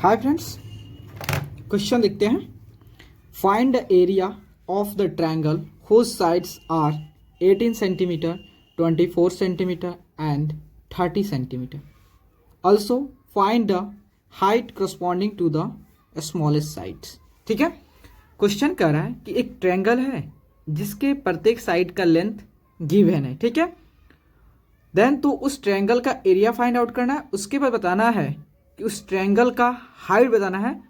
Hi friends, question देखते हैं। Find the area of the triangle whose sides are 18 centimetre, 24 centimetre and 30 centimetre. Also find the height corresponding to the smallest sides. ठीक है, question कह रहा है कि एक ट्रायंगल है जिसके प्रत्येक साइड का लेंथ गिवन है। ठीक है, देन तो उस ट्रायंगल का एरिया फाइंड आउट करना है। उसके बाद बताना है कि उस ट्रायंगल का हाइट बताना है।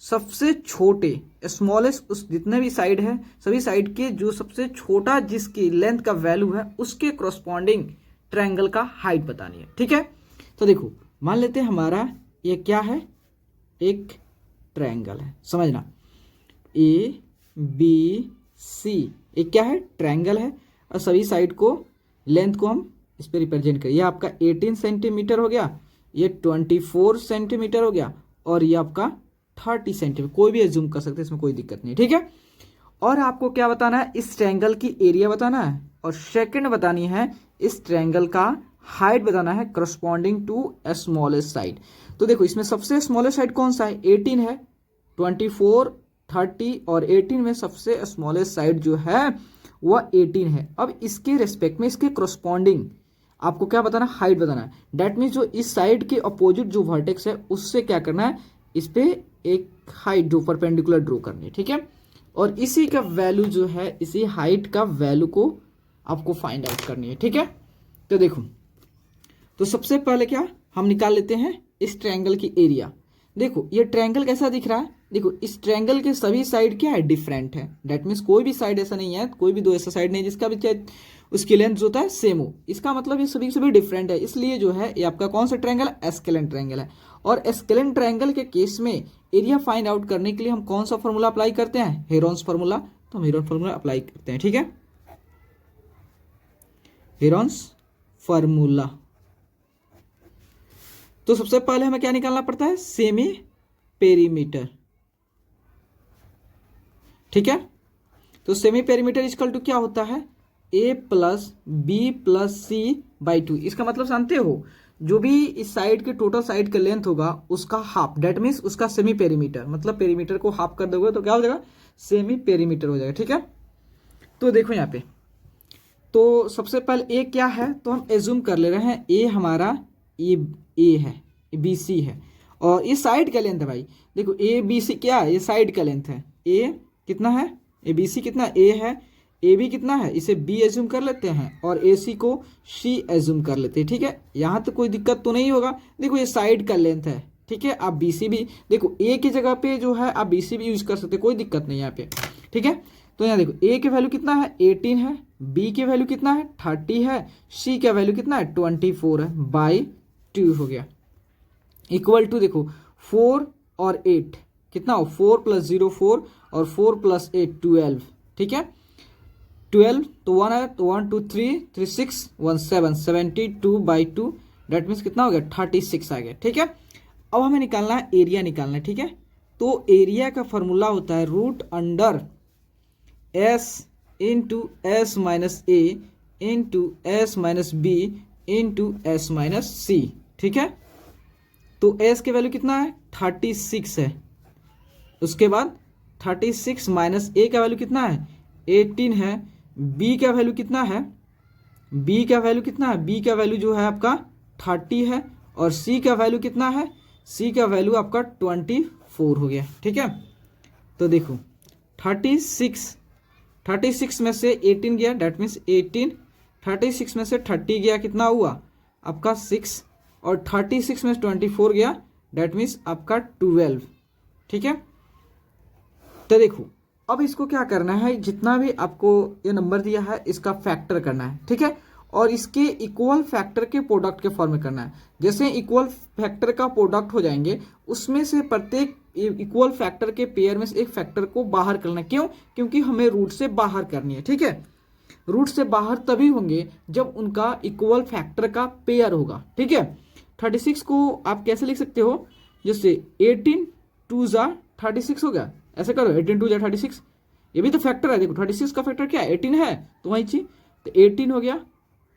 सबसे छोटे स्मॉलेस्ट उस जितने भी साइड है सभी साइड के जो सबसे छोटा जिसकी लेंथ का वैल्यू है उसके करस्पॉन्डिंग ट्रायंगल का हाइट बतानी है। ठीक है, तो देखो मान लेते हैं हमारा ये क्या है, एक ट्रायंगल है। समझना, ए बी सी एक क्या है, ट्रायंगल है और सभी साइड को लेंथ को हम इस पे रिप्रेजेंट करें। ये आपका 18 सेंटीमीटर हो गया, ये 24 सेंटीमीटर हो गया और ये आपका 30 सेंटीमीटर। कोई भी एज्यूम कर सकते हैं, इसमें कोई दिक्कत नहीं। ठीक है, और आपको क्या बताना है, इस ट्रायंगल की एरिया बताना है और सेकंड बतानी है इस ट्रायंगल का हाइट बताना है करस्पॉन्डिंग टू स्मॉलेस्ट साइड। तो देखो इसमें सबसे स्मॉलेस्ट साइड कौन सा है, 18 है, 24, 30 और 18 में सबसे स्मॉलेस्ट साइड जो है वह 18 है। अब इसके रेस्पेक्ट में इसके करस्पॉन्डिंग आपको क्या बताना, हाइट बताना है। डेट मीन्स जो इस साइड के अपोजिट जो वर्टेक्स है उससे क्या करना है, इस पे एक हाइट जो परपेंडिकुलर ड्रॉ करनी है। ठीक है, और इसी का वैल्यू जो है, इसी हाइट का वैल्यू को आपको फाइंड आउट करनी है। ठीक है, तो देखो, तो सबसे पहले क्या हम निकाल लेते हैं इस ट्रायंगल की एरिया। देखो ये ट्रायंगल कैसा दिख रहा है, देखो इस ट्रायंगल के सभी साइड क्या है, डिफरेंट है। डेट मीन्स कोई भी साइड ऐसा नहीं है, कोई भी दो ऐसा साइड नहीं है जिसका भी चाहे उसकी लेंथ जो होता है सेम हो। इसका मतलब ये सभी सभी डिफरेंट है, इसलिए जो है ये आपका कौन सा ट्रायंगल है, एस्केलेंट ट्रायंगल है। और एस्केलेंट ट्रायंगल के केस में एरिया फाइंड आउट करने के लिए हम कौन सा फॉर्मूला अप्लाई करते हैं, हेरोन्स फार्मूला। तो हम हेरोन फार्मूला अप्लाई करते हैं। ठीक है, हेरोन्स फार्मूला। तो सबसे पहले हमें क्या निकालना पड़ता है, सेमी पेरीमीटर। ठीक है, तो सेमी पेरीमीटर इक्वल टू क्या होता है, A plus B plus C by 2। इसका मतलब जानते हो, जो भी इस साइड के टोटल साइड का लेंथ होगा उसका हाफ, डेट मीन्स उसका सेमी पेरीमीटर। मतलब पेरीमीटर को हाफ कर दोगे तो क्या हो जाएगा, सेमी पेरीमीटर हो जाएगा। ठीक है, तो देखो यहाँ पे, तो सबसे पहले ए क्या है, तो हम एज्यूम कर ले रहे हैं ए हमारा ए है, बी सी है और ये साइड का लेंथ है भाई। देखो ए बी सी क्या है, ये साइड का लेंथ है। ए कितना है, ए बी सी कितना, ए है, ए बी कितना है, इसे बी एज्यूम कर लेते हैं और ए सी को सी एज्यूम कर लेते हैं। ठीक है, यहाँ तो कोई दिक्कत तो नहीं होगा। देखो ये साइड का लेंथ है। ठीक है, आप बी सी भी देखो, ए की जगह पे जो है आप बी सी भी यूज कर सकते हैं, कोई दिक्कत नहीं यहाँ पे। ठीक है, तो यहाँ देखो ए के वैल्यू कितना है, 18 है, बी के वैल्यू कितना है, 30 है, सी का वैल्यू कितना है, 24 है, बाई 2 हो गया। इक्वल टू देखो 4 और 8 कितना हो, 4 + 0 4 और 4 + 8 12। ठीक है, 12 तो 1 है, तो 1 2 3 3 6 1 7 72 बाई 2 डेट मीन्स कितना हो गया, 36 आ गया। ठीक है, अब हमें निकालना है एरिया निकालना है। ठीक है, तो एरिया का फॉर्मूला होता है root under S into S minus A into S minus B into S minus C. ठीक है, तो एस के वैल्यू कितना है, 36 है। उसके बाद 36 माइनस ए का वैल्यू कितना है, 18 है। बी का वैल्यू कितना है, बी का वैल्यू कितना है, बी का वैल्यू जो है आपका 30 है और सी का वैल्यू कितना है, सी का वैल्यू आपका 24 हो गया। ठीक है, तो देखो 36 में से 18 गया, डेट मीन्स 18, 36 में से 30 गया, कितना हुआ आपका 6 और 36 में 24 गया, डेट मीन्स आपका 12। ठीक है, तो देखो अब इसको क्या करना है, जितना भी आपको ये नंबर दिया है इसका फैक्टर करना है। ठीक है, और इसके इक्वल फैक्टर के प्रोडक्ट के फॉर्म में करना है। जैसे इक्वल फैक्टर का प्रोडक्ट हो जाएंगे उसमें से प्रत्येक इक्वल फैक्टर के पेयर में से एक फैक्टर को बाहर करना है। क्यों, क्योंकि हमें रूट से बाहर करनी है। ठीक है, रूट से बाहर तभी होंगे जब उनका इक्वल फैक्टर का पेयर होगा। ठीक है, 36 को आप कैसे लिख सकते हो, जैसे 18 2 जा 36 हो गया, ऐसे करो 18 2 जा 36, ये भी तो फैक्टर है। देखो 36 का फैक्टर क्या है, 18 है, तो वही चीज, तो 18 हो गया,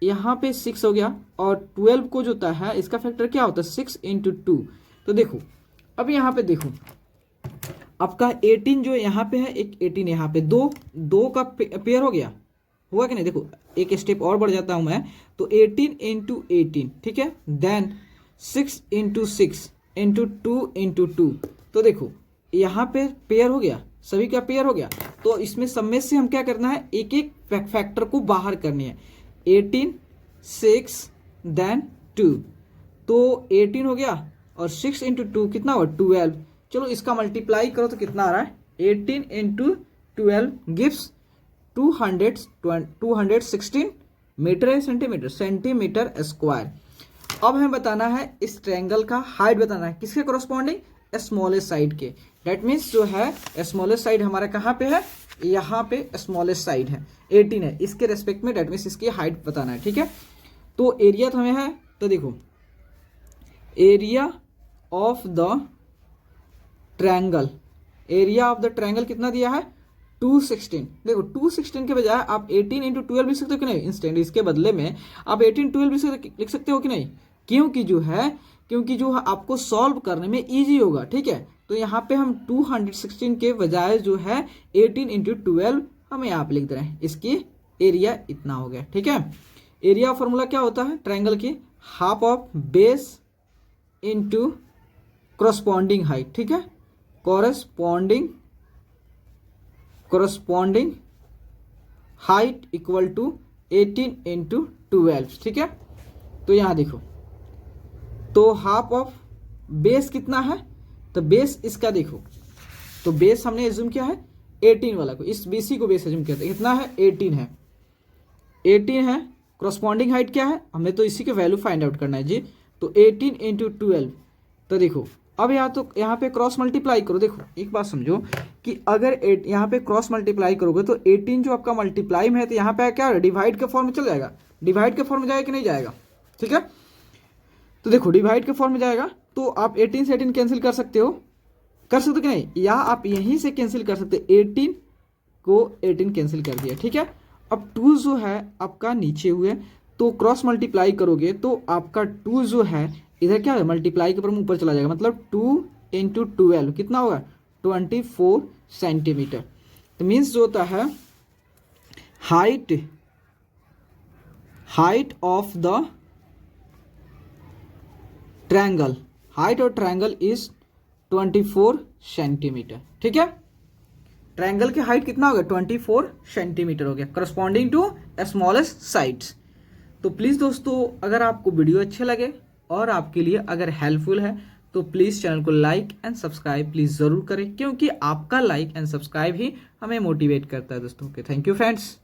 यहाँ पे 6 हो गया और 12 को जो होता है इसका फैक्टर क्या होता है, 6 × 2। तो देखो अब यहाँ पे देखो आपका 18 जो यहाँ पे है, एक 18 यहाँ पे, दो दो का पेयर हो गया, हुआ कि नहीं। देखो एक स्टेप और बढ़ जाता हूँ मैं, तो 18 इंटू 18, ठीक है, देन 6 इंटू 6 इंटू 2 इंटू 2। तो देखो यहाँ पे पेयर हो गया, सभी का पेयर हो गया। तो इसमें सब में से हम क्या करना है, एक एक फैक्टर को बाहर करनी है। 18 6 देन 2, तो 18 हो गया और 6 इंटू 2 कितना हुआ 12। चलो इसका मल्टीप्लाई करो तो कितना आ रहा है, 18 इंटू 12 गिव्स 216 मीटर है, सेंटीमीटर, सेंटीमीटर स्क्वायर। अब हमें बताना है इस ट्रायंगल का हाइट बताना है, किसके कॉरस्पॉन्डिंग, स्मॉलेस्ट साइड के। डेट मीन्स जो है स्मॉलेस्ट साइड हमारा कहाँ पे है, यहाँ पे स्मॉलेस्ट साइड है 18 है, इसके रेस्पेक्ट में डेट मीन्स इसकी हाइट बताना है, ठीक है। तो एरिया तो हमें है, तो देखो area of the triangle, area of the triangle कितना दिया है 216। देखो 216 के बजाय आप 18 इंटू 12 लिख सकते हो कि नहीं, इंस्टेंट इसके बदले में आप 18 12 लिख सकते हो कि नहीं, क्योंकि जो है आपको सॉल्व करने में इजी होगा, ठीक है। तो यहाँ पे हम 216 के बजाय जो है 18 इंटू 12 हम यहाँ पे लिख दे रहे हैं, इसकी एरिया इतना हो गया, ठीक है। एरिया फॉर्मूला क्या होता है ट्रायंगल की, half of base into corresponding height, ठीक है, corresponding height equal to 18 into 12, ठीक है। तो यहां देखो, तो हाफ ऑफ बेस कितना है, तो बेस इसका देखो, तो बेस हमने एज्यूम किया है 18 वाला को, इस बीसी को बेस एज्यूम किया था, कितना है 18 है, 18 है। कॉरस्पॉन्डिंग हाइट क्या है, हमें तो इसी के वैल्यू फाइंड आउट करना है जी, तो 18 इंटू 12। तो देखो अब यहाँ पे क्रॉस मल्टीप्लाई करो। देखो एक बात समझो कि अगर यहाँ पे क्रॉस मल्टीप्लाई करोगे तो 18 जो आपका मल्टीप्लाई में है, तो यहाँ पे क्या डिवाइड के फॉर्म में चल जाएगा, डिवाइड के फॉर्म में जाएगा कि नहीं जाएगा, ठीक है। तो देखो डिवाइड के फॉर्म में जाएगा, तो आप 18 से 18 कैंसिल कर सकते हो कि नहीं, या आप यहीं से कैंसिल कर सकते, 18 को 18 कैंसिल कर दिया, ठीक है। अब 2 जो है आपका नीचे हुए, तो क्रॉस मल्टीप्लाई करोगे तो आपका 2 जो है इधर क्या है मल्टीप्लाई के ऊपर ऊपर चला जाएगा, मतलब 2 इंटू 12 कितना होगा 24 सेंटीमीटर। तो मीन्स जो होता है height of the triangle, height of triangle is 24 centimetre, ठीक है। ट्रायंगल की हाइट कितना हो गया 24 सेंटीमीटर हो गया, करस्पॉन्डिंग टू स्मॉलेस्ट साइड्स। तो प्लीज़ दोस्तों अगर आपको वीडियो अच्छे लगे और आपके लिए अगर हेल्पफुल है तो प्लीज़ चैनल को लाइक एंड सब्सक्राइब प्लीज़ ज़रूर करें, क्योंकि आपका लाइक एंड सब्सक्राइब ही हमें मोटिवेट करता है दोस्तों। Okay, thank you friends.